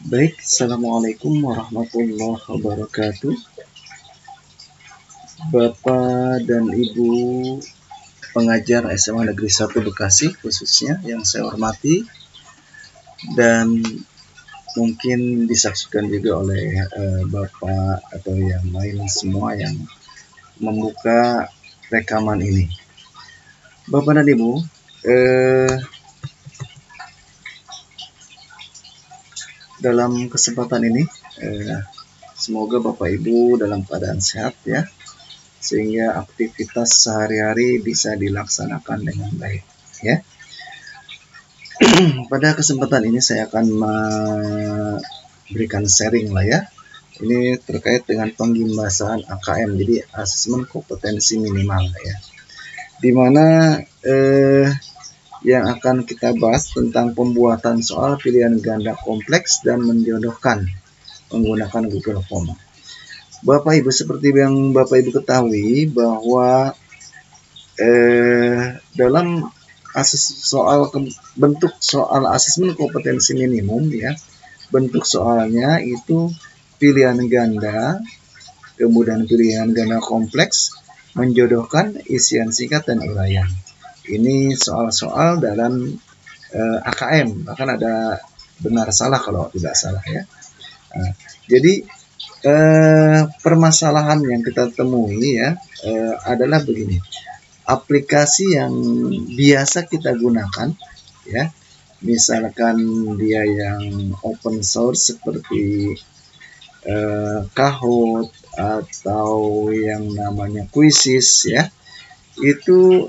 Baik, Assalamualaikum warahmatullahi wabarakatuh. Bapak dan Ibu pengajar SMA Negeri 1 Bekasi khususnya yang saya hormati dan mungkin disaksikan juga oleh Bapak atau yang lain semua yang membuka rekaman ini. Bapak dan Ibu, dalam kesempatan ini semoga Bapak Ibu dalam keadaan sehat ya, sehingga aktivitas sehari-hari bisa dilaksanakan dengan baik ya. Pada kesempatan ini saya akan memberikan sharing lah ya. Ini terkait dengan penggimbasan AKM, jadi asesmen kompetensi minimal ya. Dimana yang akan kita bahas tentang pembuatan soal pilihan ganda kompleks dan menjodohkan menggunakan Google Form. Bapak Ibu, seperti yang Bapak Ibu ketahui bahwa dalam bentuk soal asesmen kompetensi minimum ya, bentuk soalnya itu pilihan ganda, kemudian pilihan ganda kompleks, menjodohkan, isian singkat dan uraian. Ini soal-soal dalam AKM, bahkan ada benar salah kalau tidak salah ya. Jadi permasalahan yang kita temui ya adalah begini. Aplikasi yang biasa kita gunakan ya, misalkan dia yang open source seperti Kahoot atau yang namanya Quizizz ya, itu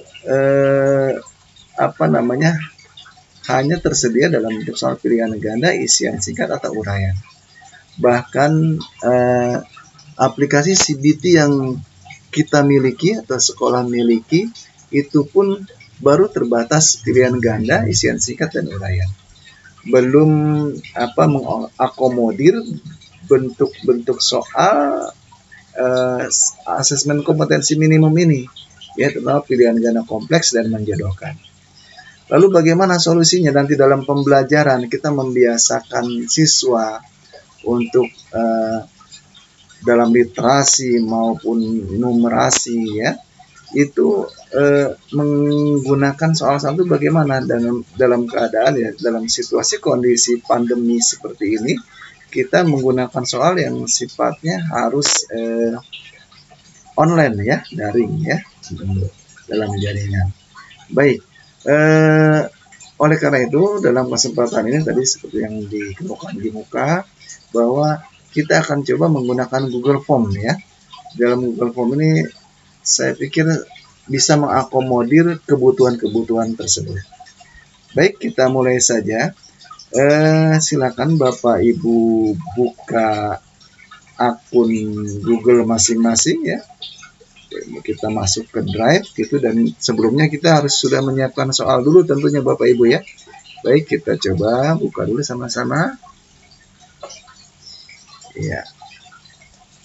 hanya tersedia dalam bentuk soal pilihan ganda, isian singkat atau uraian. Bahkan aplikasi CBT yang kita miliki atau sekolah miliki itu pun baru terbatas pilihan ganda, isian singkat dan uraian. Belum mengakomodir bentuk-bentuk soal asesmen kompetensi minimum ini, ya, terutama pilihan ganda kompleks dan menjodohkan. Lalu bagaimana solusinya? Nanti dalam pembelajaran kita membiasakan siswa untuk dalam literasi maupun numerasi ya, itu menggunakan soal-soal itu bagaimana dalam keadaan ya, dalam situasi kondisi pandemi seperti ini, kita menggunakan soal yang sifatnya harus online ya, daring ya, dalam jaringan. Baik, oleh karena itu dalam kesempatan ini tadi seperti yang dikemukakan di muka, bahwa kita akan coba menggunakan Google Form ya. Dalam Google Form ini saya pikir bisa mengakomodir kebutuhan-kebutuhan tersebut. Baik, kita mulai saja. Silakan Bapak Ibu buka akun Google masing-masing ya. Kita masuk ke Drive gitu, dan sebelumnya kita harus sudah menyiapkan soal dulu tentunya Bapak Ibu ya. Baik, kita coba buka dulu sama-sama. Ya.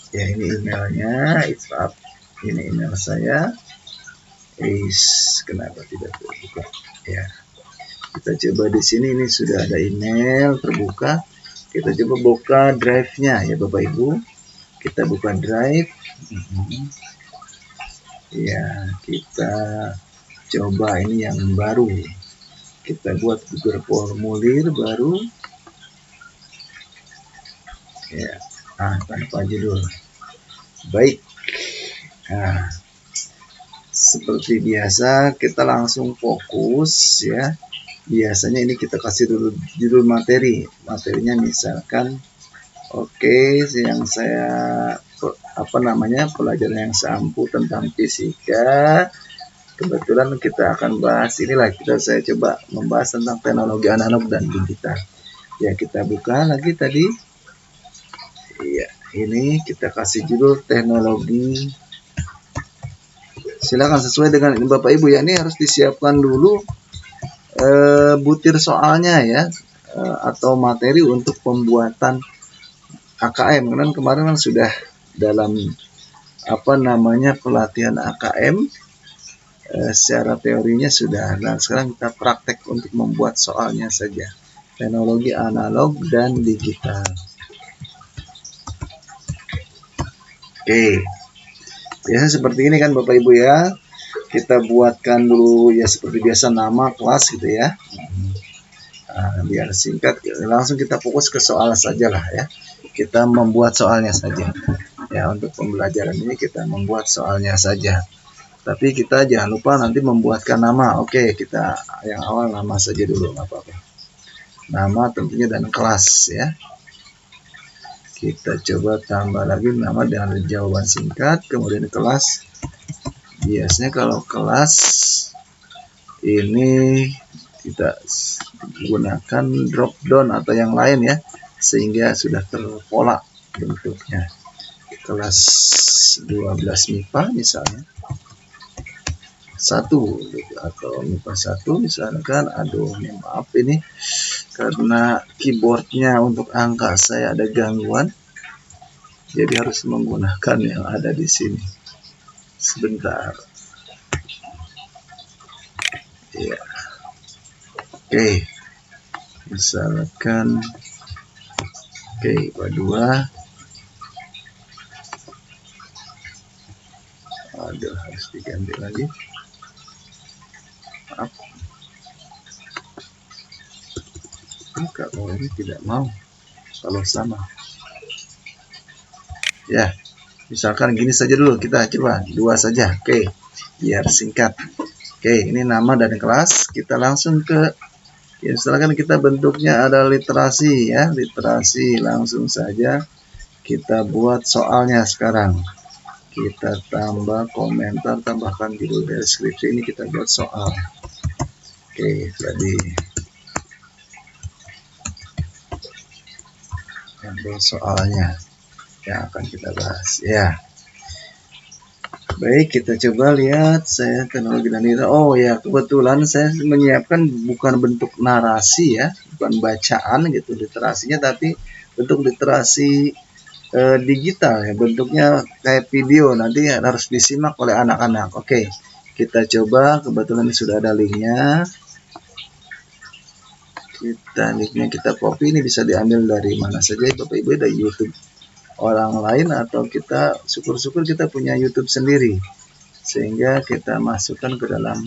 Ya, ini emailnya, ini email saya. Kenapa tidak terbuka? Ya. Kita coba di sini, ini sudah ada email terbuka. Kita coba buka drive-nya ya Bapak Ibu. Kita buka drive. Ya, kita coba ini yang baru. Kita buat Google formulir baru. Ya, tanpa judul. Baik. Nah, seperti biasa kita langsung fokus ya. Biasanya ini kita kasih dulu judul materi. Materinya misalkan yang saya pelajaran yang sampu tentang fisika. Kebetulan kita akan bahas inilah, saya coba membahas tentang teknologi analog dan digital. Ya, kita buka lagi tadi. Iya, ini kita kasih judul teknologi. Silakan sesuai dengan ini Bapak Ibu ya, ini harus disiapkan dulu butir soalnya ya, atau materi untuk pembuatan AKM. Karena kemarin kan sudah dalam pelatihan AKM, secara teorinya sudah. Nah, sekarang kita praktek untuk membuat soalnya saja. teknologi analog dan digital. Oke, biasanya seperti ini kan Bapak Ibu ya. Kita buatkan dulu ya seperti biasa nama kelas gitu ya. Nah, biar singkat, langsung kita fokus ke soal saja lah ya. Kita membuat soalnya saja. Ya, untuk pembelajaran ini kita membuat soalnya saja. Tapi kita jangan lupa nanti membuatkan nama. Oke, kita yang awal nama saja dulu, nggak apa-apa. Nama tentunya dan kelas ya. Kita coba tambah lagi nama dengan jawaban singkat, kemudian kelas. Biasanya kalau kelas ini kita gunakan drop down atau yang lain ya, sehingga sudah terpola bentuknya. Kelas 12 MIPA misalnya 1 atau MIPA 1 misalkan. Aduh, ini maaf ini karena keyboardnya untuk angka saya ada gangguan, jadi harus menggunakan yang ada di sini. Sebentar ya. Oke, misalkan IPA 2. Aduh, harus diganti lagi, maaf. Kalau ini tidak mau kalau sama ya. Misalkan gini saja dulu, kita coba 2 saja. Oke, biar singkat. Oke, ini nama dan kelas. Kita langsung ke ya, misalkan kita bentuknya ada literasi ya, literasi. Langsung saja kita buat soalnya sekarang. Kita tambah komentar, tambahkan judul deskripsi. Ini kita buat soal. Oke, jadi ambil soalnya yang akan kita bahas ya. Baik, kita coba lihat. Saya teknologi dan digital. Oh ya, kebetulan saya menyiapkan bukan bentuk narasi ya, bukan bacaan gitu literasinya, tapi bentuk literasi digital ya, bentuknya kayak video, nanti harus disimak oleh anak-anak. Oke, kita coba. Kebetulan ini sudah ada linknya. Linknya kita copy. Ini bisa diambil dari mana saja Bapak Ibu, dari YouTube orang lain, atau kita syukur-syukur kita punya YouTube sendiri, sehingga kita masukkan ke dalam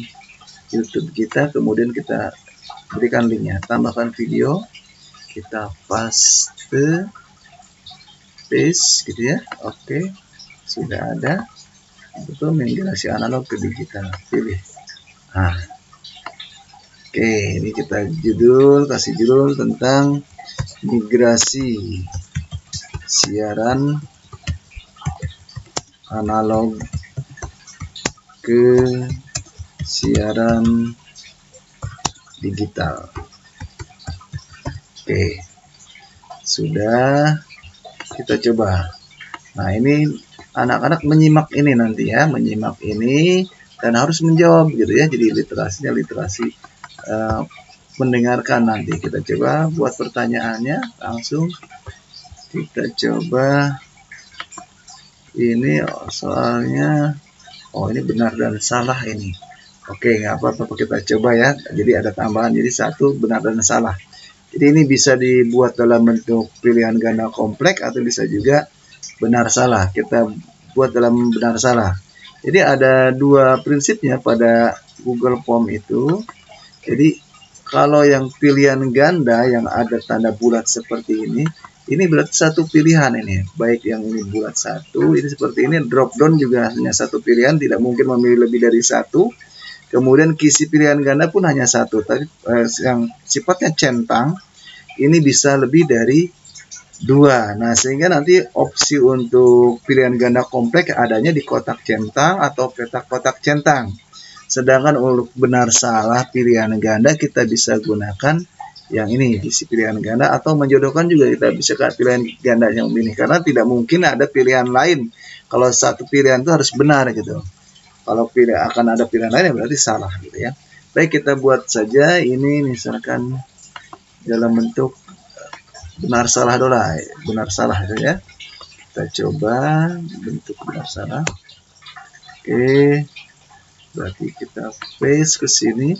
YouTube kita, kemudian kita berikan linknya, tambahkan video, kita paste gitu ya. Oke, sudah ada. Betul, migrasi analog ke digital, pilih. Nah, oke, ini kita kasih judul tentang migrasi siaran analog ke siaran digital. Oke, sudah. Kita coba. Nah, ini anak-anak menyimak ini nanti ya, menyimak ini dan harus menjawab gitu ya. Jadi literasinya literasi mendengarkan. Nanti kita coba buat pertanyaannya langsung. Kita coba ini soalnya. Oh, ini benar dan salah ini. Oke, nggak apa-apa, kita coba ya. Jadi ada tambahan, jadi 1 benar dan salah. Jadi ini bisa dibuat dalam bentuk pilihan ganda kompleks atau bisa juga benar salah. Kita buat dalam benar salah. Jadi ada 2 prinsipnya pada Google Form itu. Jadi kalau yang pilihan ganda yang ada tanda bulat seperti ini berarti 1 pilihan ini. Baik yang ini bulat 1, ini seperti ini. Drop down juga hanya 1 pilihan, tidak mungkin memilih lebih dari 1. Kemudian kisi pilihan ganda pun hanya 1. Tapi yang sifatnya centang ini bisa lebih dari 2. Nah, sehingga nanti opsi untuk pilihan ganda kompleks adanya di kotak centang atau petak kotak centang. Sedangkan untuk benar salah pilihan ganda kita bisa gunakan yang ini, isi pilihan ganda, atau menjodohkan juga kita bisa ke pilihan ganda yang ini, karena tidak mungkin ada pilihan lain. Kalau 1 pilihan itu harus benar gitu. Kalau akan ada pilihan lain berarti salah gitu ya. Baik, kita buat saja ini misalkan dalam bentuk benar salah dulu, benar salah itu ya. Kita coba bentuk benar salah. Oke, berarti kita paste ke sini.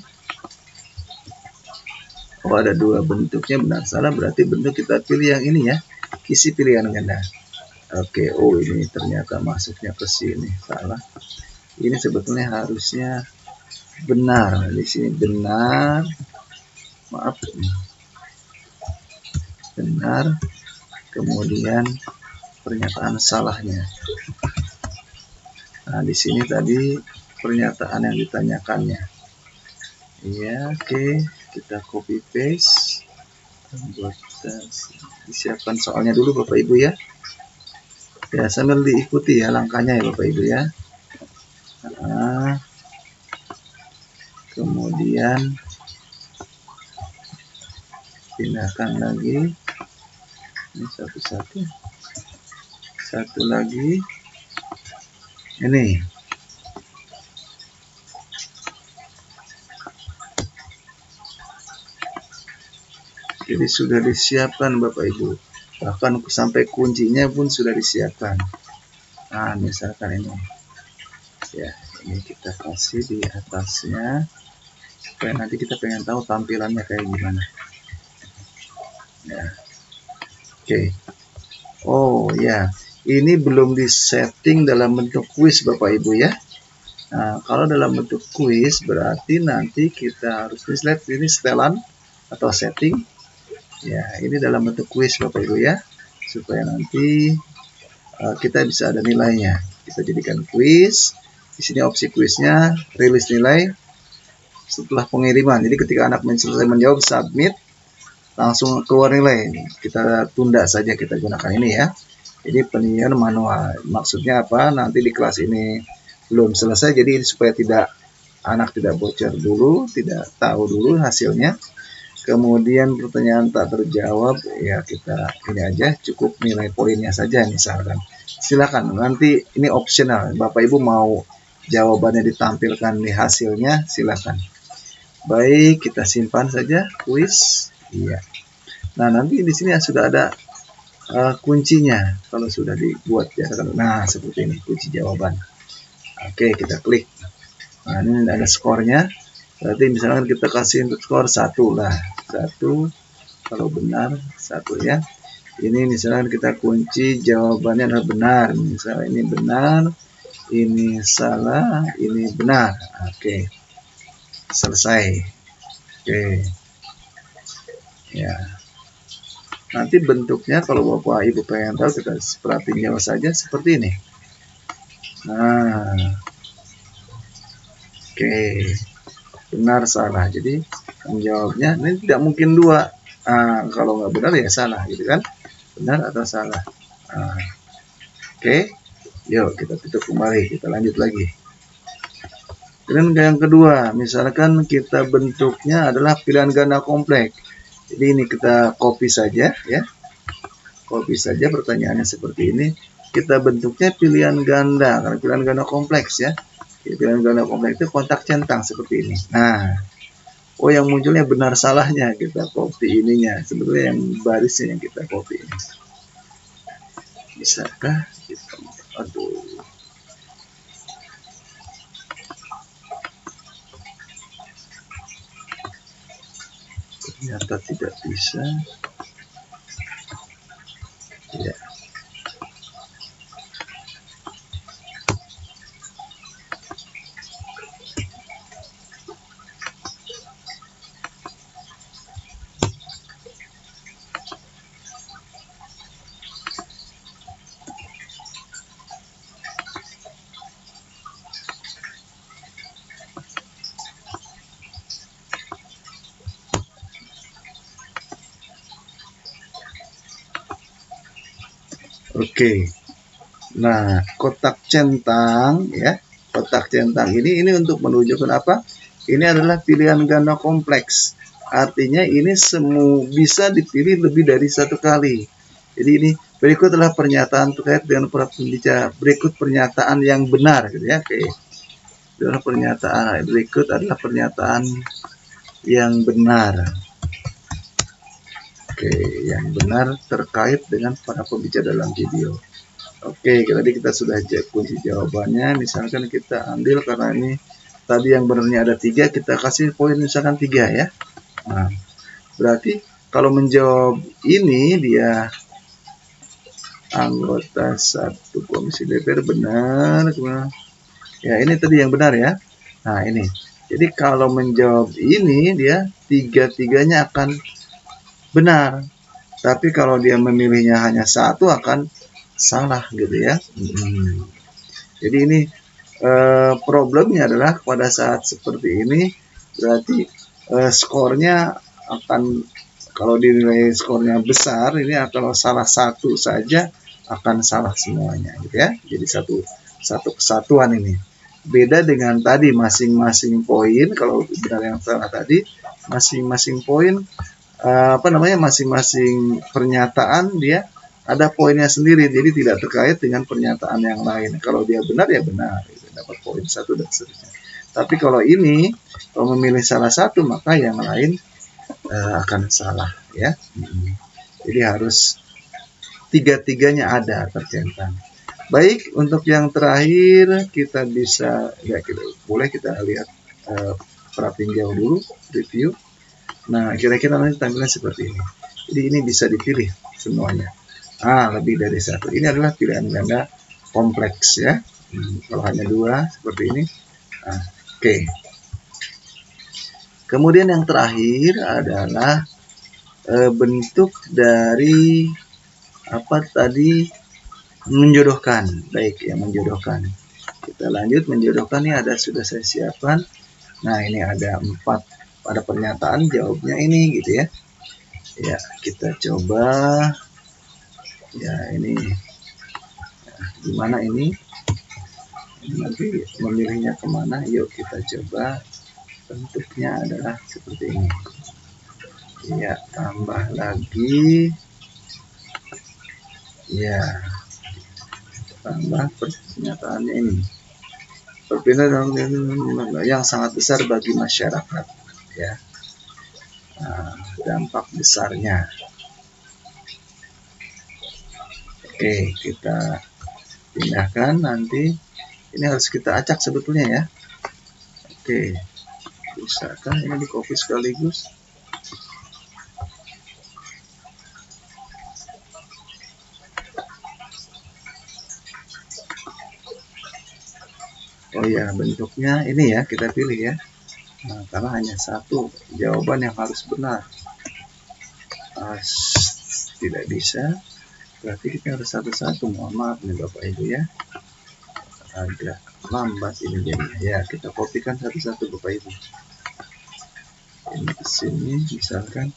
Oh, ada dua bentuknya, benar salah berarti bentuk kita pilih yang ini ya, isi pilihan ganda. Oke, oh ini ternyata masuknya ke sini, salah. Ini sebetulnya harusnya benar, di sini benar, maaf, benar, kemudian pernyataan salahnya. Nah, di sini tadi pernyataan yang ditanyakannya. Ya, oke, kita copy paste. Buat disiapkan soalnya dulu Bapak Ibu ya. Ya, sambil diikuti ya langkahnya ya Bapak Ibu ya. Nah, kemudian pindahkan lagi. Ini satu lagi. Ini. Jadi sudah disiapkan Bapak Ibu. Bahkan sampai kuncinya pun sudah disiapkan. Nah, misalkan ini. Ya, ini kita kasih di atasnya. Supaya nanti kita pengen tahu tampilannya kayak gimana. Ya. Oke. Oh ya, ini belum disetting dalam bentuk kuis Bapak Ibu ya. Nah, kalau dalam bentuk kuis berarti nanti kita harus lihat ini setelan atau setting. Ya, ini dalam bentuk kuis Bapak Ibu ya. Supaya nanti kita bisa ada nilainya. Kita jadikan kuis. Di sini opsi kuisnya rilis nilai setelah pengiriman. Jadi ketika anak selesai menjawab submit, langsung keluar nilai. Kita tunda saja, kita gunakan ini ya. Jadi penilaian manual. Maksudnya apa? Nanti di kelas ini belum selesai, jadi supaya anak tidak bocor dulu, tidak tahu dulu hasilnya. Kemudian pertanyaan tak terjawab, ya kita ini aja, cukup nilai poinnya saja misalkan. Silakan, nanti ini opsional. Bapak Ibu mau jawabannya ditampilkan di hasilnya, silakan. Baik, kita simpan saja kuis. Iya. Nah, nanti di sini sudah ada kuncinya kalau sudah dibuat ya. Nah, seperti ini kunci jawaban. Oke, kita klik. Nah, ini ada skornya. Berarti misalkan kita kasih untuk skor 1 lah. 1 kalau benar 1 ya. Ini misalkan kita kunci jawabannya adalah benar. Misalnya ini benar, ini salah, ini benar. Oke. Selesai. Oke. Ya. Nanti bentuknya kalau Bapak Ibu pengen tahu, kita perhatiin saja seperti ini. Nah, oke, benar salah. Jadi menjawabnya ini tidak mungkin 2. Kalau nggak benar ya salah, gitu kan? Benar atau salah. Oke, yuk kita tutup kembali, kita lanjut lagi. Dan yang kedua, misalkan kita bentuknya adalah pilihan ganda kompleks. Jadi ini kita copy saja ya. Copy saja pertanyaannya seperti ini. Kita bentuknya pilihan ganda, karena pilihan ganda kompleks ya. Pilihan ganda kompleks itu kontak centang seperti ini. Nah, oh yang munculnya benar salahnya, kita copy ininya. Sebetulnya yang barisnya yang kita copy ini. Bisakah? Aduh. Ternyata tidak bisa. Ya. Oke. Nah, kotak centang ya. Kotak centang ini untuk menunjukkan apa? Ini adalah pilihan ganda kompleks. Artinya ini bisa dipilih lebih dari satu kali. Jadi ini berikut adalah pernyataan terkait dengan para pembicara. Berikut pernyataan yang benar gitu ya. Oke. Berikut adalah pernyataan yang benar. Oke, yang benar terkait dengan para pembicara dalam video. Oke, tadi kita sudah kunci jawabannya. Misalkan kita ambil karena ini tadi yang benarnya ada 3, kita kasih poin misalkan 3 ya. Nah, Berarti kalau menjawab ini dia anggota satu komisi DPR benar. Ya ini tadi yang benar ya. Nah ini. Jadi kalau menjawab ini dia tiga-tiganya akan benar. Tapi kalau dia memilihnya hanya satu akan salah gitu ya. Jadi ini problemnya adalah pada saat seperti ini berarti skornya akan, kalau dinilai skornya besar ini kalau salah satu saja akan salah semuanya gitu ya. Jadi satu kesatuan ini. Beda dengan tadi masing-masing poin, kalau benar yang salah tadi masing-masing poin masing-masing pernyataan dia ada poinnya sendiri, jadi tidak terkait dengan pernyataan yang lain. Kalau dia benar ya benar, gitu, dapat poin satu dan seterusnya. Tapi kalau ini, kalau memilih salah satu maka yang lain akan salah ya. Jadi harus tiga-tiganya ada tercentang. Baik, untuk yang terakhir kita bisa boleh kita lihat pratinjau dulu, review. Nah, kira-kira nanti tampilan seperti ini. Jadi ini bisa dipilih semuanya. Lebih dari satu. Ini adalah pilihan ganda kompleks ya. Kalau hanya dua seperti ini. Oke. Kemudian yang terakhir adalah bentuk dari apa tadi, menjodohkan. Baik, yang menjodohkan. Kita lanjut menjodohkan. Ini sudah saya siapkan. Nah, ini ada 4. Pada pernyataan jawabnya ini gitu ya. Ya, kita coba. Ya, ini gimana ini? Nanti memilihnya kemana? Yuk kita coba. Bentuknya adalah seperti ini. Ya, tambah lagi. Ya, tambah pernyataannya ini. Perpindahan yang sangat besar bagi masyarakat. Ya, dampak besarnya. Oke, kita pindahkan nanti. Ini harus kita acak sebetulnya ya. Oke, bisakah ini di copy sekaligus? Oh ya, bentuknya ini ya, kita pilih ya. Nah, karena hanya satu jawaban yang harus benar. Tidak bisa, berarti kita harus satu-satu. Mohon maaf nih Bapak Ibu ya, agak lambat ini jadinya. Ya, kita kopikan satu-satu Bapak Ibu. Ini ke sini misalkan.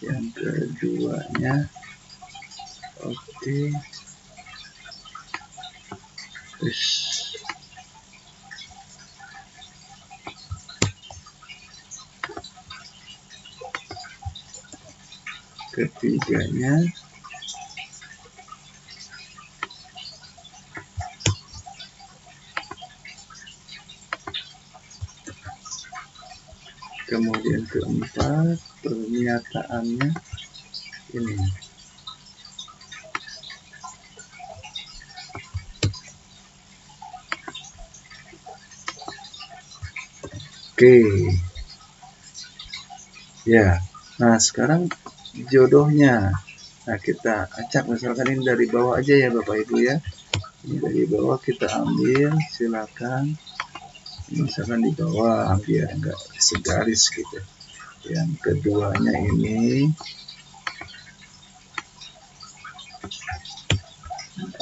Yang keduanya. Oke. Terus ketiganya. Kemudian keempat, pernyataannya ini. Oke. Ya. Nah, sekarang jodohnya. Nah, kita acak misalkan ini dari bawah aja ya Bapak Ibu ya. Ini dari bawah kita ambil, silakan. Misalkan di bawah biar enggak segaris gitu. Yang keduanya ini.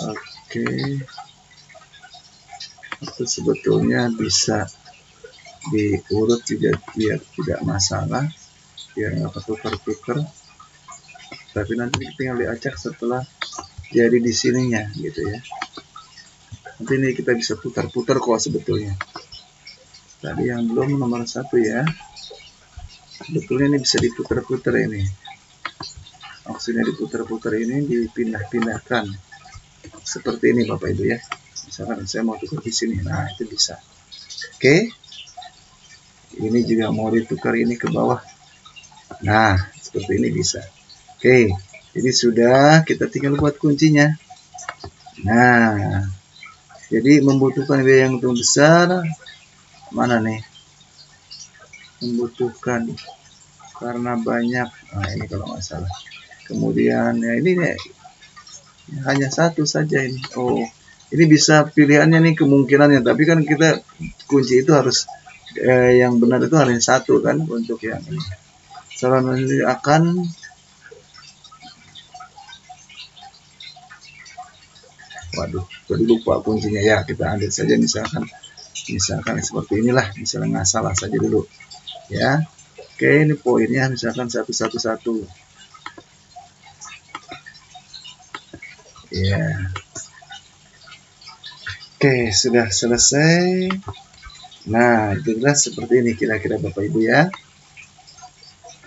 Oke. Itu sebetulnya bisa diurut juga biar tidak masalah, biar nggak ketukar-tukar. Tapi nanti tinggal diacak setelah jadi di sininya gitu ya. Nanti ini kita bisa putar-putar kok sebetulnya. Tadi yang belum nomor 1 ya. Sebetulnya ini bisa diputar-putar ini. Maksudnya diputar-putar ini dipindah-pindahkan. Seperti ini Bapak Ibu ya. Misalkan saya mau tukar di sini. Nah, itu bisa. Oke. Ini juga mau ditukar ini ke bawah. Nah, seperti ini bisa. Oke. Jadi sudah, kita tinggal buat kuncinya. Nah, jadi membutuhkan biaya yang lebih besar. Mana nih? Membutuhkan karena banyak. Nah, ini kalau nggak salah. Kemudian ya ini nih, hanya satu saja ini. Oh, ini bisa pilihannya nih kemungkinannya, tapi kan kita kunci itu harus yang benar itu hanya satu kan untuk yang ini. Saran ini akan waduh, tadi lupa kuncinya ya. Kita ambil saja misalkan seperti inilah, misalnya nggak salah saja dulu ya. Oke, ini poinnya misalkan 111 ya. Oke, sudah selesai. Nah, itulah seperti ini kira-kira Bapak Ibu ya.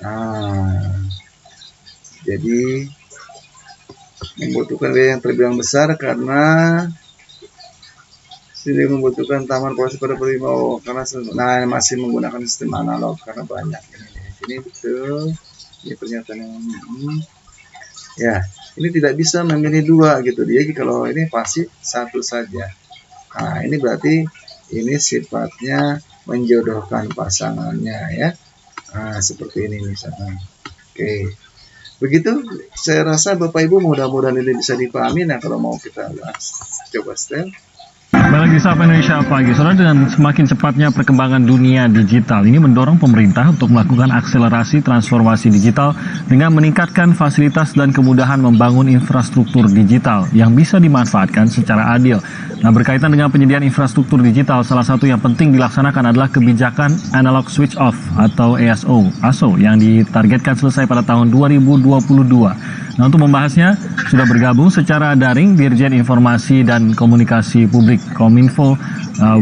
Nah, jadi membutuhkan biaya yang terbilang besar karena sini membutuhkan taman proses pada primau karena masih menggunakan sistem analog karena banyak ini betul. Ini pernyataan yang ya, ini tidak bisa memilih dua gitu. Dia kalau ini pasti satu saja. Nah, ini berarti ini sifatnya menjodohkan pasangannya ya. Nah, seperti ini misalkan. Oke. Begitu saya rasa Bapak Ibu mudah-mudahan ini bisa dipahami. Nah, kalau mau kita coba step. Balik di Sapa Indonesia Pagi, saudara, dengan semakin cepatnya perkembangan dunia digital ini mendorong pemerintah untuk melakukan akselerasi transformasi digital dengan meningkatkan fasilitas dan kemudahan membangun infrastruktur digital yang bisa dimanfaatkan secara adil. Nah, berkaitan dengan penyediaan infrastruktur digital, salah satu yang penting dilaksanakan adalah kebijakan Analog Switch Off atau ASO yang ditargetkan selesai pada tahun 2022. Nah, untuk membahasnya sudah bergabung secara daring Dirjen Informasi dan Komunikasi Publik Kominfo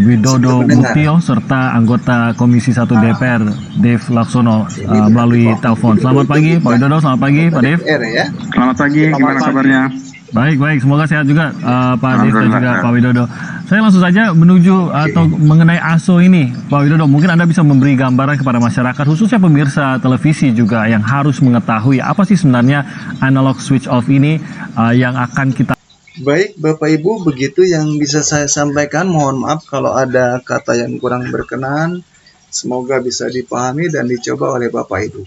Widodo Muktio serta anggota Komisi 1 DPR Dev Laksono melalui telepon. Selamat pagi Pak Widodo, selamat pagi Pak Dev. Selamat pagi, gimana kabarnya? Baik, semoga sehat juga Pak Dev dan juga Pak Widodo. Saya langsung saja menuju atau mengenai ASO ini, Pak Widodo. Mungkin Anda bisa memberi gambaran kepada masyarakat, khususnya pemirsa televisi juga yang harus mengetahui apa sih sebenarnya analog switch off ini yang akan kita. Baik, Bapak Ibu, begitu yang bisa saya sampaikan. Mohon maaf kalau ada kata yang kurang berkenan. Semoga bisa dipahami dan dicoba oleh Bapak Ibu.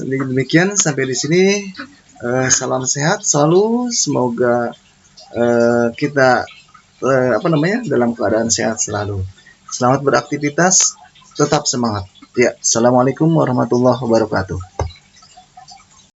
Demikian sampai di sini. Salam sehat selalu. Semoga kita dalam keadaan sehat selalu. Selamat beraktivitas, tetap semangat. Ya, Assalamualaikum warahmatullahi wabarakatuh.